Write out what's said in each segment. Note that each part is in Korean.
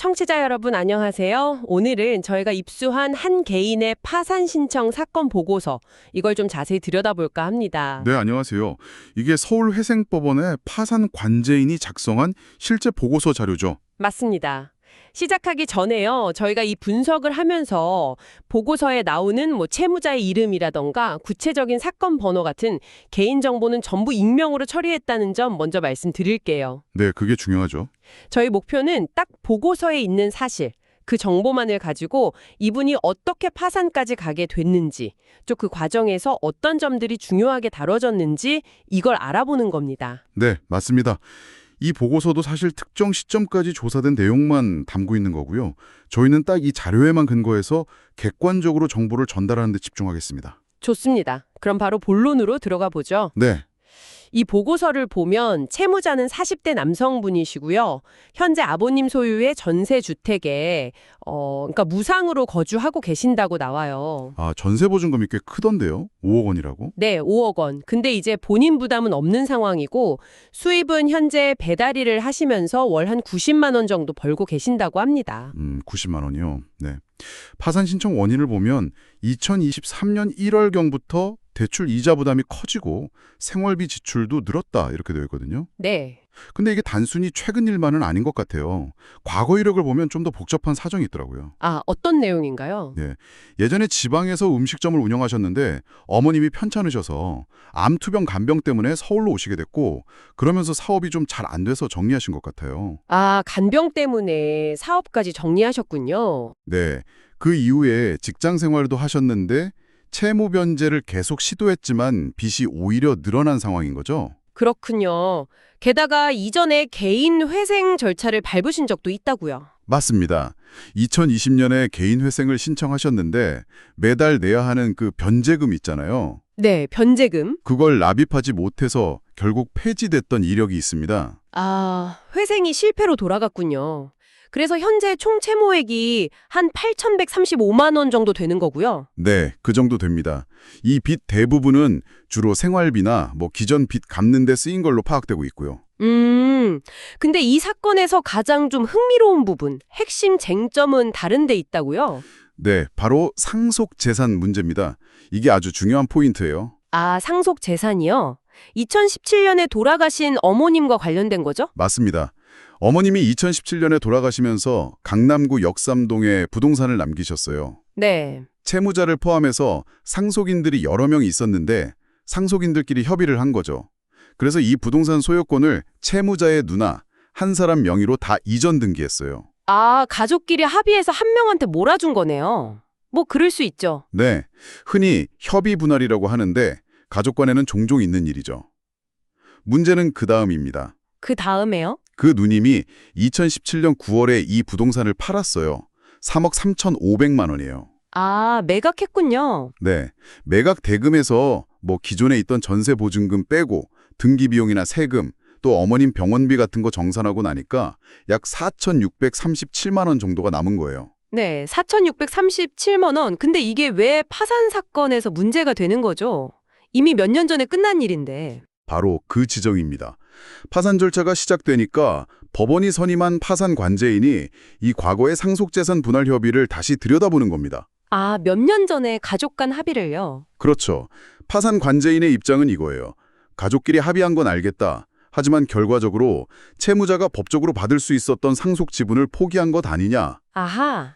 청취자 여러분 안녕하세요. 오늘은 저희가 입수한 한 개인의 파산 신청 사건 보고서, 이걸 좀 자세히 들여다볼까 합니다. 네, 안녕하세요. 이게 서울회생법원의 파산 관제인이 작성한 실제 보고서 자료죠. 맞습니다. 시작하기 전에요, 저희가 이 분석을 하면서 보고서에 나오는 채무자의 이름이라던가 구체적인 사건 번호 같은 개인 정보는 전부 익명으로 처리했다는 점 먼저 말씀드릴게요. 네, 그게 중요하죠. 저희 목표는 딱 보고서에 있는 사실, 그 정보만을 가지고 이분이 어떻게 파산까지 가게 됐는지, 또 그 과정에서 어떤 점들이 중요하게 다뤄졌는지 이걸 알아보는 겁니다. 네, 맞습니다. 이 보고서도 사실 특정 시점까지 조사된 내용만 담고 있는 거고요. 저희는 딱 이 자료에만 근거해서 객관적으로 정보를 전달하는 데 집중하겠습니다. 좋습니다. 그럼 바로 본론으로 들어가 보죠. 네, 이 보고서를 보면 채무자는 40대 남성분이시고요. 현재 아버님 소유의 전세 주택에 그러니까 무상으로 거주하고 계신다고 나와요. 전세보증금이 꽤 크던데요? 5억 원이라고? 네, 5억 원. 근데 이제 본인 부담은 없는 상황이고 수입은 현재 배달일을 하시면서 월 한 90만 원 정도 벌고 계신다고 합니다. 90만 원이요. 네. 파산 신청 원인을 보면 2023년 1월경부터 대출 이자 부담이 커지고 생활비 지출도 늘었다 이렇게 되어 있거든요. 네. 근데 이게 단순히 최근 일만은 아닌 것 같아요. 과거 이력을 보면 좀 더 복잡한 사정이 있더라고요. 어떤 내용인가요? 네. 예전에 지방에서 음식점을 운영하셨는데 어머님이 편찮으셔서 암투병 간병 때문에 서울로 오시게 됐고 그러면서 사업이 좀 잘 안 돼서 정리하신 것 같아요. 간병 때문에 사업까지 정리하셨군요. 네. 그 이후에 직장 생활도 하셨는데 채무 변제를 계속 시도했지만 빚이 오히려 늘어난 상황인 거죠. 그렇군요. 게다가 이전에 개인 회생 절차를 밟으신 적도 있다고요. 맞습니다. 2020년에 개인 회생을 신청하셨는데 매달 내야 하는 그 변제금 있잖아요. 네, 변제금. 그걸 납입하지 못해서 결국 폐지됐던 이력이 있습니다. 회생이 실패로 돌아갔군요. 그래서 현재 총 채무액이 한 8,135만 원 정도 되는 거고요. 네, 그 정도 됩니다. 이 빚 대부분은 주로 생활비나 기존 빚 갚는 데 쓰인 걸로 파악되고 있고요. 근데 이 사건에서 가장 좀 흥미로운 부분, 핵심 쟁점은 다른 데 있다고요? 네, 바로 상속 재산 문제입니다. 이게 아주 중요한 포인트예요. 상속 재산이요? 2017년에 돌아가신 어머님과 관련된 거죠? 맞습니다. 어머님이 2017년에 돌아가시면서 강남구 역삼동에 부동산을 남기셨어요. 네. 채무자를 포함해서 상속인들이 여러 명이 있었는데 상속인들끼리 협의를 한 거죠. 그래서 이 부동산 소유권을 채무자의 누나 한 사람 명의로 다 이전 등기했어요. 가족끼리 합의해서 한 명한테 몰아준 거네요. 그럴 수 있죠. 네, 흔히 협의 분할이라고 하는데 가족 간에는 종종 있는 일이죠. 문제는 그 다음입니다. 그 다음에요? 그 누님이 2017년 9월에 이 부동산을 팔았어요. 3억 3,500만 원이에요. 매각했군요. 네, 매각 대금에서 기존에 있던 전세 보증금 빼고 등기 비용이나 세금, 또 어머님 병원비 같은 거 정산하고 나니까 약 4,637만 원 정도가 남은 거예요. 네, 4,637만 원. 근데 이게 왜 파산 사건에서 문제가 되는 거죠? 이미 몇 년 전에 끝난 일인데. 바로 그 지적입니다. 파산 절차가 시작되니까 법원이 선임한 파산 관제인이 이 과거의 상속재산 분할 협의를 다시 들여다보는 겁니다. 몇 년 전에 가족 간 합의를요? 그렇죠. 파산 관제인의 입장은 이거예요. 가족끼리 합의한 건 알겠다. 하지만 결과적으로 채무자가 법적으로 받을 수 있었던 상속 지분을 포기한 것 아니냐.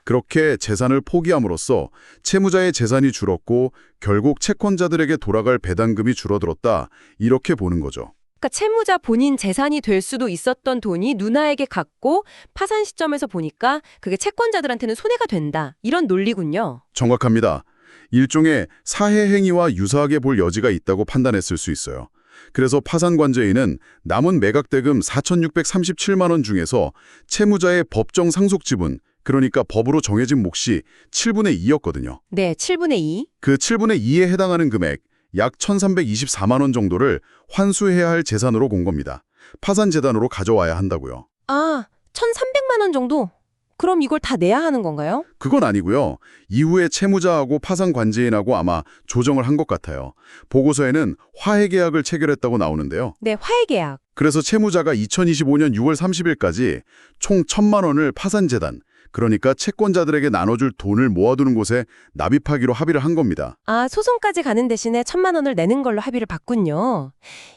그렇게 재산을 포기함으로써 채무자의 재산이 줄었고 결국 채권자들에게 돌아갈 배당금이 줄어들었다. 이렇게 보는 거죠. 그러니까 채무자 본인 재산이 될 수도 있었던 돈이 누나에게 갔고 파산 시점에서 보니까 그게 채권자들한테는 손해가 된다. 이런 논리군요. 정확합니다. 일종의 사해 행위와 유사하게 볼 여지가 있다고 판단했을 수 있어요. 그래서 파산관제인은 남은 매각대금 4,637만 원 중에서 채무자의 법정 상속 지분, 그러니까 법으로 정해진 몫이 7분의 2였거든요. 네, 7분의 2. 그 7분의 2에 해당하는 금액, 약 1,324만 원 정도를 환수해야 할 재산으로 본 겁니다. 파산재단으로 가져와야 한다고요. 1,300만 원 정도? 그럼 이걸 다 내야 하는 건가요? 그건 아니고요. 이후에 채무자하고 파산관제인하고 아마 조정을 한 것 같아요. 보고서에는 화해계약을 체결했다고 나오는데요. 네, 화해계약. 그래서 채무자가 2025년 6월 30일까지 총 1,000만 원을 파산재단, 그러니까 채권자들에게 나눠줄 돈을 모아두는 곳에 납입하기로 합의를 한 겁니다. 아, 소송까지 가는 대신에 1,000만 원을 내는 걸로 합의를 봤군요.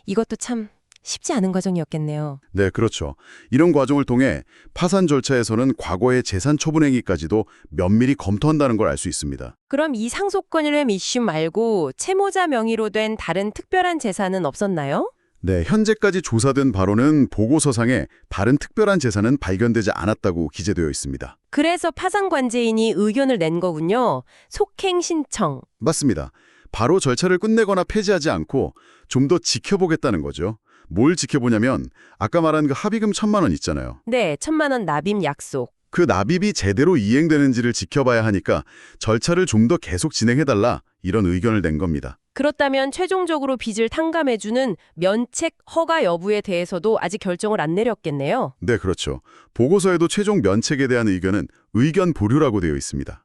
이것도 참 쉽지 않은 과정이었겠네요. 네, 그렇죠. 이런 과정을 통해 파산 절차에서는 과거의 재산 처분 행위까지도 면밀히 검토한다는 걸 알 수 있습니다. 그럼 이 상속권이름 이슈 말고 채무자 명의로 된 다른 특별한 재산은 없었나요? 네, 현재까지 조사된 바로는 보고서상에 다른 특별한 재산은 발견되지 않았다고 기재되어 있습니다. 그래서 파산관제인이 의견을 낸 거군요. 속행 신청. 맞습니다. 바로 절차를 끝내거나 폐지하지 않고 좀 더 지켜보겠다는 거죠. 뭘 지켜보냐면 아까 말한 그 합의금 1,000만 원 있잖아요. 네, 1,000만 원 납입 약속. 그 납입이 제대로 이행되는지를 지켜봐야 하니까 절차를 좀 더 계속 진행해달라 이런 의견을 낸 겁니다. 그렇다면 최종적으로 빚을 탕감해주는 면책 허가 여부에 대해서도 아직 결정을 안 내렸겠네요. 네, 그렇죠. 보고서에도 최종 면책에 대한 의견은 의견 보류라고 되어 있습니다.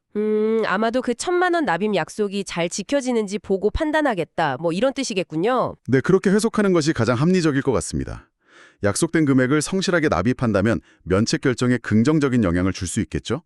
아마도 그 1,000만 원 납입 약속이 잘 지켜지는지 보고 판단하겠다. 뭐 이런 뜻이겠군요. 네, 그렇게 해석하는 것이 가장 합리적일 것 같습니다. 약속된 금액을 성실하게 납입한다면 면책 결정에 긍정적인 영향을 줄 수 있겠죠?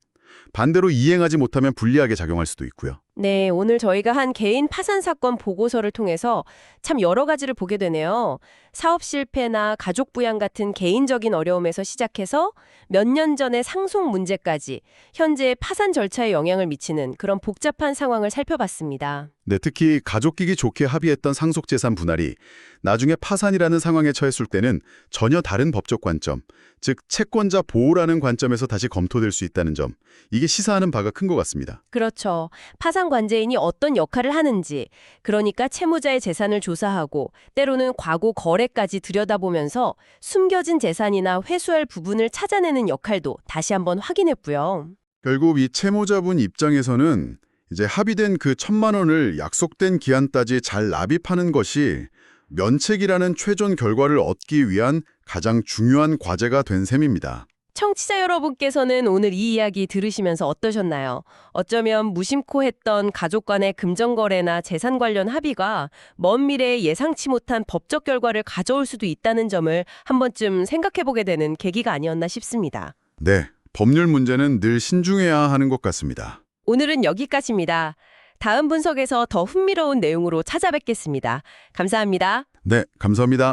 반대로 이행하지 못하면 불리하게 작용할 수도 있고요. 네, 오늘 저희가 한 개인 파산 사건 보고서를 통해서 참 여러 가지를 보게 되네요. 사업 실패나 가족 부양 같은 개인적인 어려움에서 시작해서 몇 년 전의 상속 문제까지 현재의 파산 절차에 영향을 미치는 그런 복잡한 상황을 살펴봤습니다. 네, 특히 가족끼리 좋게 합의했던 상속재산 분할이 나중에 파산이라는 상황에 처했을 때는 전혀 다른 법적 관점, 즉 채권자 보호라는 관점에서 다시 검토될 수 있다는 점, 이게 시사하는 바가 큰 것 같습니다. 그렇죠. 파산관제인이 어떤 역할을 하는지, 그러니까 채무자의 재산을 조사하고 때로는 과거 거래까지 들여다보면서 숨겨진 재산이나 회수할 부분을 찾아내는 역할도 다시 한번 확인했고요. 결국 이 채무자분 입장에서는 이제 합의된 그 1,000만 원을 약속된 기한까지 잘 납입하는 것이 면책이라는 최종 결과를 얻기 위한 가장 중요한 과제가 된 셈입니다. 청취자 여러분께서는 오늘 이 이야기 들으시면서 어떠셨나요? 어쩌면 무심코 했던 가족 간의 금전거래나 재산 관련 합의가 먼 미래에 예상치 못한 법적 결과를 가져올 수도 있다는 점을 한 번쯤 생각해보게 되는 계기가 아니었나 싶습니다. 네, 법률 문제는 늘 신중해야 하는 것 같습니다. 오늘은 여기까지입니다. 다음 분석에서 더 흥미로운 내용으로 찾아뵙겠습니다. 감사합니다. 네, 감사합니다.